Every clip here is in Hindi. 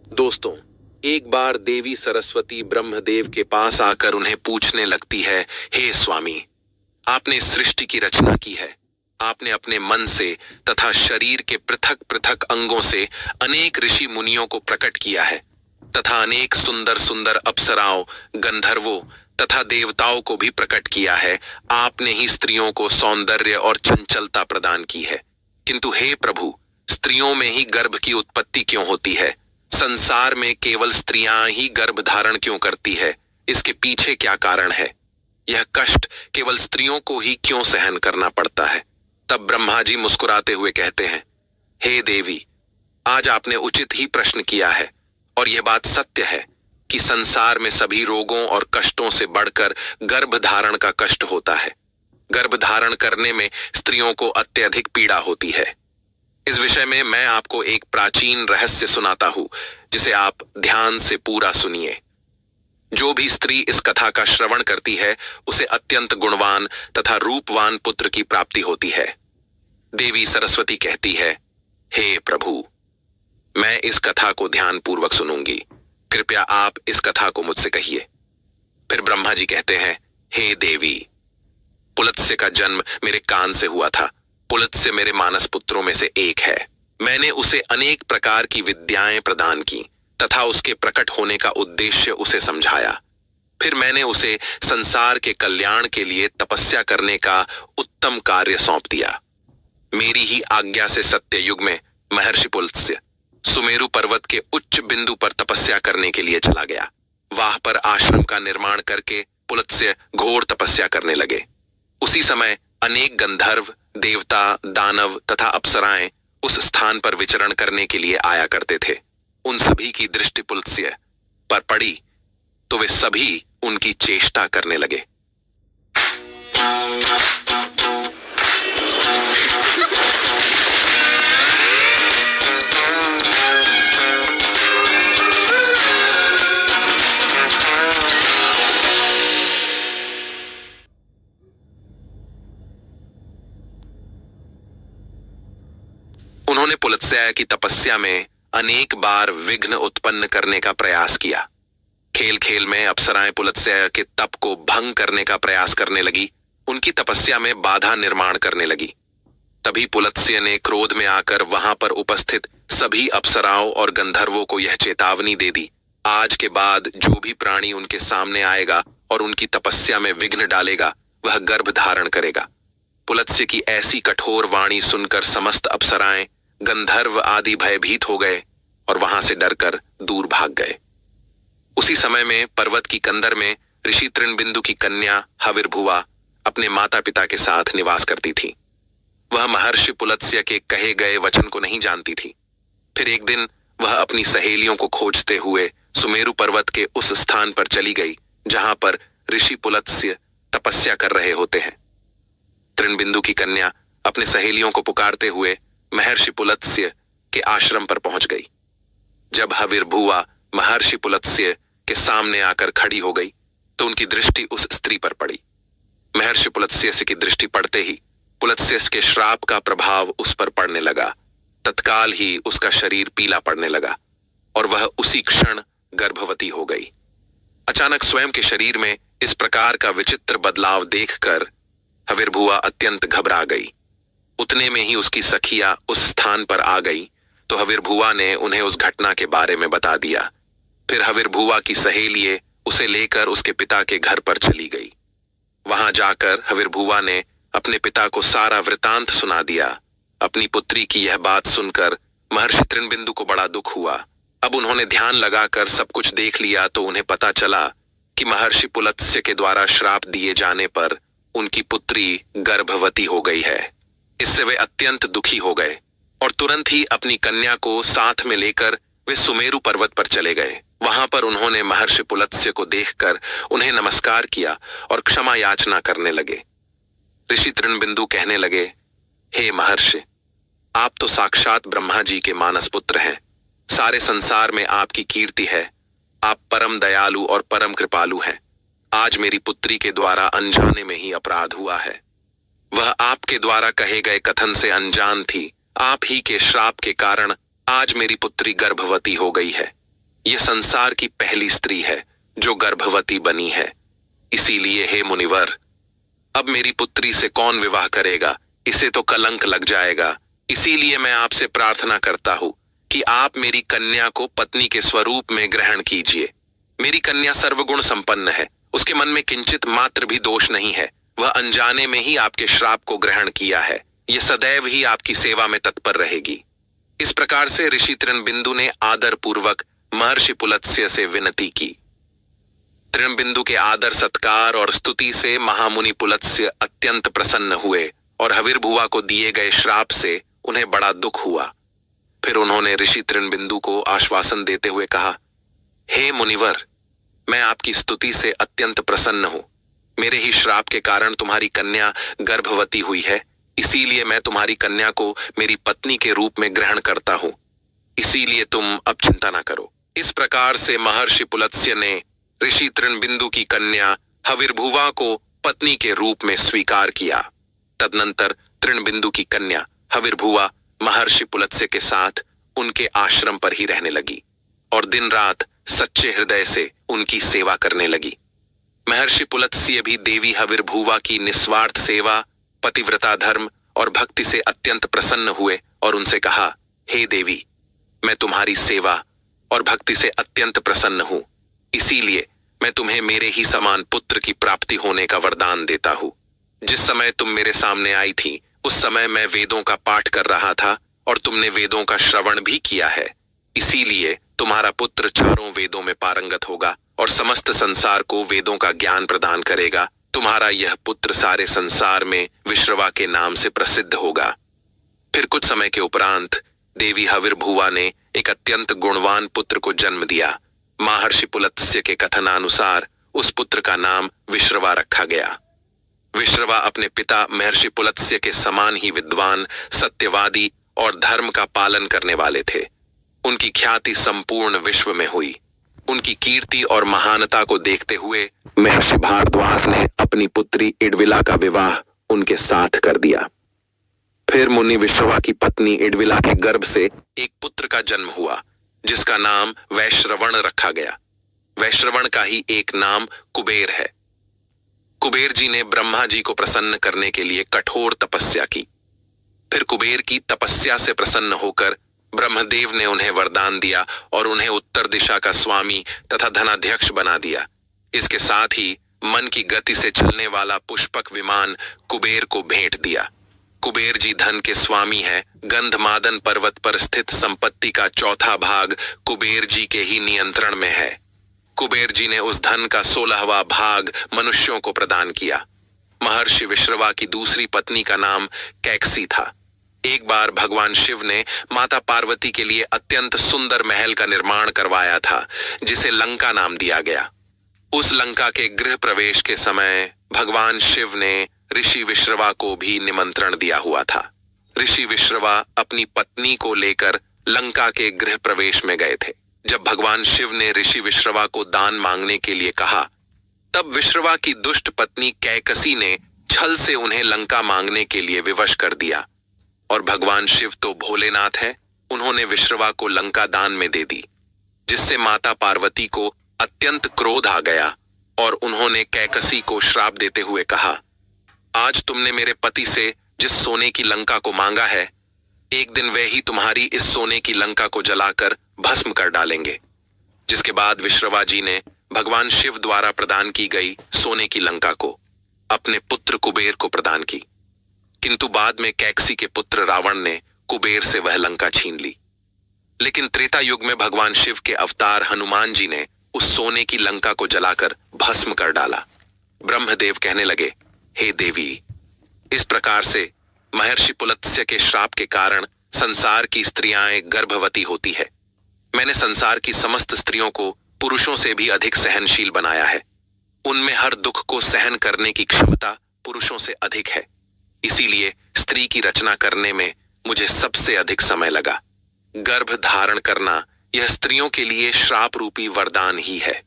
दोस्तों, एक बार देवी सरस्वती ब्रह्मदेव के पास आकर उन्हें पूछने लगती है, हे स्वामी, आपने इस सृष्टि की रचना की है। आपने अपने मन से तथा शरीर के पृथक पृथक अंगों से अनेक ऋषि मुनियों को प्रकट किया है तथा अनेक सुंदर सुंदर अप्सराओं, गंधर्वों तथा देवताओं को भी प्रकट किया है। आपने ही स्त्रियों को सौंदर्य और चंचलता प्रदान की है। किंतु हे प्रभु, स्त्रियों में ही गर्भ की उत्पत्ति क्यों होती है? संसार में केवल स्त्रियां ही गर्भ धारण क्यों करती है? इसके पीछे क्या कारण है? यह कष्ट केवल स्त्रियों को ही क्यों सहन करना पड़ता है? तब ब्रह्मा जी मुस्कुराते हुए कहते हैं, हे देवी, आज आपने उचित ही प्रश्न किया है और यह बात सत्य है कि संसार में सभी रोगों और कष्टों से बढ़कर गर्भ धारण का कष्ट होता है। गर्भ धारण करने में स्त्रियों को अत्यधिक पीड़ा होती है। इस विषय में मैं आपको एक प्राचीन रहस्य सुनाता हूं, जिसे आप ध्यान से पूरा सुनिए। जो भी स्त्री इस कथा का श्रवण करती है, उसे अत्यंत गुणवान तथा रूपवान पुत्र की प्राप्ति होती है। देवी सरस्वती कहती है, हे प्रभु, मैं इस कथा को ध्यान पूर्वक सुनूंगी। कृपया आप इस कथा को मुझसे कहिए। फिर ब्रह्मा जी कहते हैं, हे देवी, पुलत्स्य का जन्म मेरे कान से हुआ था। पुलत्स्य मेरे मानस पुत्रों में से एक है। मैंने उसे अनेक प्रकार की विद्याएं प्रदान की तथा उसके प्रकट होने का उद्देश्य उसे समझाया। फिर मैंने उसे संसार के कल्याण के लिए तपस्या करने का उत्तम कार्य सौंप दिया। मेरी ही आज्ञा से सत्य युग में महर्षि पुलत्स्य सुमेरु पर्वत के उच्च बिंदु पर तपस्या करने के लिए चला गया। वहां पर आश्रम का निर्माण करके पुलत्स्य घोर तपस्या करने लगे। उसी समय अनेक गंधर्व, देवता, दानव तथा अप्सराएं उस स्थान पर विचरण करने के लिए आया करते थे। उन सभी की दृष्टि पुलत्स्य पर पड़ी तो वे सभी उनकी चेष्टा करने लगे। उन्होंने पुलत्स्य की तपस्या में अनेक बार विघ्न उत्पन्न करने का प्रयास किया। खेल खेल में अप्सराएं पुलत्स्य के तप को भंग करने का प्रयास करने लगी, उनकी तपस्या में बाधा निर्माण करने लगी। तभी पुलत्स्य ने क्रोध में आकर वहां पर उपस्थित सभी अप्सराओं और गंधर्वों को यह चेतावनी दे दी, आज के बाद जो भी प्राणी उनके सामने आएगा और उनकी तपस्या में विघ्न डालेगा, वह गर्भ धारण करेगा। पुलत्स्य की ऐसी कठोर वाणी सुनकर समस्त अप्सराएं, गंधर्व आदि भयभीत हो गए और वहां से डरकर दूर भाग गए। उसी समय में पर्वत की कंदर में ऋषि तृणबिंदु की कन्या हविर्भुवा अपने माता पिता के साथ निवास करती थी। वह महर्षि पुलत्स्य के कहे गए वचन को नहीं जानती थी। फिर एक दिन वह अपनी सहेलियों को खोजते हुए सुमेरु पर्वत के उस स्थान पर चली गई जहां पर ऋषि पुलत्स्य तपस्या कर रहे होते हैं। तृणबिंदु की कन्या अपने सहेलियों को पुकारते हुए महर्षि पुलत्स्य के आश्रम पर पहुंच गई। जब हविर्भुवा महर्षि पुलत्स्य के सामने आकर खड़ी हो गई तो उनकी दृष्टि उस स्त्री पर पड़ी। महर्षि पुलत्स्य की दृष्टि पड़ते ही पुलत्स्य के श्राप का प्रभाव उस पर पड़ने लगा। तत्काल ही उसका शरीर पीला पड़ने लगा और वह उसी क्षण गर्भवती हो गई। अचानक स्वयं के शरीर में इस प्रकार का विचित्र बदलाव देखकर हविर्भुवा अत्यंत घबरा गई। उतने में ही उसकी सखिया उस स्थान पर आ गई तो हविर्भुवा ने उन्हें उस घटना के बारे में बता दिया। फिर हविर्भुवा की सहेलिये उसे लेकर उसके पिता के घर पर चली गई। वहां जाकर हविर्भुवा ने अपने पिता को सारा वृतांत सुना दिया। अपनी पुत्री की यह बात सुनकर महर्षि तृणबिंदु को बड़ा दुख हुआ। अब उन्होंने ध्यान लगाकर सब कुछ देख लिया तो उन्हें पता चला कि महर्षि पुलत्स्य के द्वारा श्राप दिए जाने पर उनकी पुत्री गर्भवती हो गई है। इससे वे अत्यंत दुखी हो गए और तुरंत ही अपनी कन्या को साथ में लेकर वे सुमेरु पर्वत पर चले गए। वहां पर उन्होंने महर्षि पुलत्स्य को देखकर उन्हें नमस्कार किया और क्षमा याचना करने लगे। ऋषि तृणबिंदु कहने लगे, हे महर्षि, आप तो साक्षात ब्रह्मा जी के मानस पुत्र हैं। सारे संसार में आपकी कीर्ति है। आप परम दयालु और परम कृपालु हैं। आज मेरी पुत्री के द्वारा अनजाने में ही अपराध हुआ है। वह आपके द्वारा कहे गए कथन से अनजान थी। आप ही के श्राप के कारण आज मेरी पुत्री गर्भवती हो गई है। यह संसार की पहली स्त्री है जो गर्भवती बनी है। इसीलिए हे मुनिवर, अब मेरी पुत्री से कौन विवाह करेगा? इसे तो कलंक लग जाएगा। इसीलिए मैं आपसे प्रार्थना करता हूं कि आप मेरी कन्या को पत्नी के स्वरूप में ग्रहण कीजिए। मेरी कन्या सर्वगुण संपन्न है, उसके मन में किंचित मात्र भी दोष नहीं है। वह अनजाने में ही आपके श्राप को ग्रहण किया है। यह सदैव ही आपकी सेवा में तत्पर रहेगी। इस प्रकार से ऋषि तृणबिंदु ने आदर पूर्वक महर्षि पुलत्स्य से विनती की। तृणबिंदु के आदर सत्कार और स्तुति से महामुनि पुलत्स्य अत्यंत प्रसन्न हुए और हविर्भुवा को दिए गए श्राप से उन्हें बड़ा दुख हुआ। फिर उन्होंने ऋषि तृणबिंदु को आश्वासन देते हुए कहा, हे मुनिवर, मैं आपकी स्तुति से अत्यंत प्रसन्न हूं। मेरे ही श्राप के कारण तुम्हारी कन्या गर्भवती हुई है, इसीलिए मैं तुम्हारी कन्या को मेरी पत्नी के रूप में ग्रहण करता हूं। इसीलिए तुम अब चिंता ना करो। इस प्रकार से महर्षि पुलत्स्य ने ऋषि तृणबिंदु की कन्या हविर्भुवा को पत्नी के रूप में स्वीकार किया। तदनंतर तृणबिंदु की कन्या हविर्भुवा महर्षि पुलत्स्य के साथ उनके आश्रम पर ही रहने लगी और दिन रात सच्चे हृदय से उनकी सेवा करने लगी। महर्षि पुलत्स्य भी देवी हविर्भुवा की निस्वार्थ सेवा, पतिव्रता धर्म और भक्ति से अत्यंत प्रसन्न हुए और उनसे कहा, हे देवी, मैं तुम्हारी सेवा और भक्ति से अत्यंत प्रसन्न हूं। इसीलिए मैं तुम्हें मेरे ही समान पुत्र की प्राप्ति होने का वरदान देता हूं। जिस समय तुम मेरे सामने आई थी उस समय मैं वेदों का पाठ कर रहा था और तुमने वेदों का श्रवण भी किया है। इसीलिए तुम्हारा पुत्र चारों वेदों में पारंगत होगा और समस्त संसार को वेदों का ज्ञान प्रदान करेगा। तुम्हारा यह पुत्र सारे संसार में विश्रवा के नाम से प्रसिद्ध होगा। फिर कुछ समय के उपरांत देवी हविर्भुवा ने एक अत्यंत गुणवान पुत्र को जन्म दिया। महर्षि पुलत्स्य के कथनानुसार उस पुत्र का नाम विश्रवा रखा गया। विश्रवा अपने पिता महर्षि पुलत्स्य के समान ही विद्वान, सत्यवादी और धर्म का पालन करने वाले थे। उनकी ख्याति संपूर्ण विश्व में हुई। उनकी कीर्ति और महानता को देखते हुए महर्षि भारद्वाज ने अपनी पुत्री इडविला का विवाह उनके साथ कर दिया। फिर मुनि विश्रवा की पत्नी इडविला के गर्भ से एक पुत्र का जन्म हुआ जिसका नाम वैश्रवण रखा गया। वैश्रवण का ही एक नाम कुबेर है। कुबेर जी ने ब्रह्मा जी को प्रसन्न करने के लिए कठोर तपस्या की। फिर कुबेर की तपस्या से प्रसन्न होकर ब्रह्मदेव ने उन्हें वरदान दिया और उन्हें उत्तर दिशा का स्वामी तथा धनाध्यक्ष बना दिया। इसके साथ ही मन की गति से चलने वाला पुष्पक विमान कुबेर को भेंट दिया। कुबेर जी धन के स्वामी हैं। गंधमादन पर्वत पर स्थित संपत्ति का चौथा भाग कुबेर जी के ही नियंत्रण में है। कुबेर जी ने उस धन का 16वां भाग मनुष्यों को प्रदान किया। महर्षि विश्रवा की दूसरी पत्नी का नाम कैकसी था। एक बार भगवान शिव ने माता पार्वती के लिए अत्यंत सुंदर महल का निर्माण करवाया था जिसे लंका नाम दिया गया। उस लंका के गृह प्रवेश के समय भगवान शिव ने ऋषि विश्रवा को भी निमंत्रण दिया हुआ था। ऋषि विश्रवा अपनी पत्नी को लेकर लंका के गृह प्रवेश में गए थे। जब भगवान शिव ने ऋषि विश्रवा को दान मांगने के लिए कहा, तब विश्रवा की दुष्ट पत्नी कैकसी ने छल से उन्हें लंका मांगने के लिए विवश कर दिया। और भगवान शिव तो भोलेनाथ है, उन्होंने विश्रवा को लंका दान में दे दी, जिससे माता पार्वती को अत्यंत क्रोध आ गया और उन्होंने कैकसी को श्राप देते हुए कहा, आज तुमने मेरे पति से जिस सोने की लंका को मांगा है, एक दिन वे ही तुम्हारी इस सोने की लंका को जलाकर भस्म कर डालेंगे। जिसके बाद विश्रवा जी ने भगवान शिव द्वारा प्रदान की गई सोने की लंका को अपने पुत्र कुबेर को प्रदान की। किंतु बाद में कैकसी के पुत्र रावण ने कुबेर से वह लंका छीन ली। लेकिन त्रेता युग में भगवान शिव के अवतार हनुमान जी ने उस सोने की लंका को जलाकर भस्म कर डाला। ब्रह्मदेव कहने लगे, हे देवी, इस प्रकार से महर्षि पुलत्स्य के श्राप के कारण संसार की स्त्रियां गर्भवती होती है। मैंने संसार की समस्त स्त्रियों को पुरुषों से भी अधिक सहनशील बनाया है। उनमें हर दुख को सहन करने की क्षमता पुरुषों से अधिक है। इसीलिए स्त्री की रचना करने में मुझे सबसे अधिक समय लगा। गर्भ धारण करना यह स्त्रियों के लिए श्राप रूपी वरदान ही है।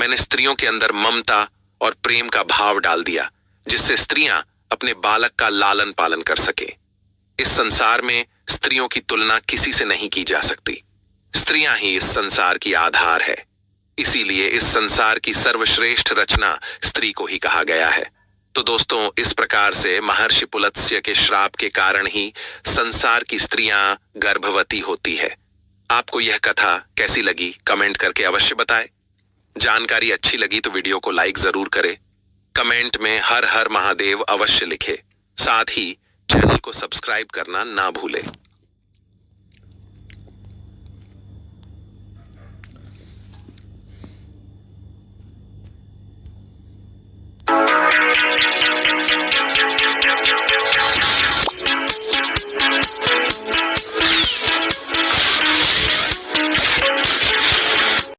मैंने स्त्रियों के अंदर ममता और प्रेम का भाव डाल दिया, जिससे स्त्रियां अपने बालक का लालन पालन कर सके। इस संसार में स्त्रियों की तुलना किसी से नहीं की जा सकती। स्त्रियां ही इस संसार की आधार है, इसीलिए इस संसार की सर्वश्रेष्ठ रचना स्त्री को ही कहा गया है। तो दोस्तों, इस प्रकार से महर्षि पुलत्स्य के श्राप के कारण ही संसार की स्त्रियां गर्भवती होती है। आपको यह कथा कैसी लगी कमेंट करके अवश्य बताएं। जानकारी अच्छी लगी तो वीडियो को लाइक जरूर करें। कमेंट में हर हर महादेव अवश्य लिखें। साथ ही चैनल को सब्सक्राइब करना ना भूलें।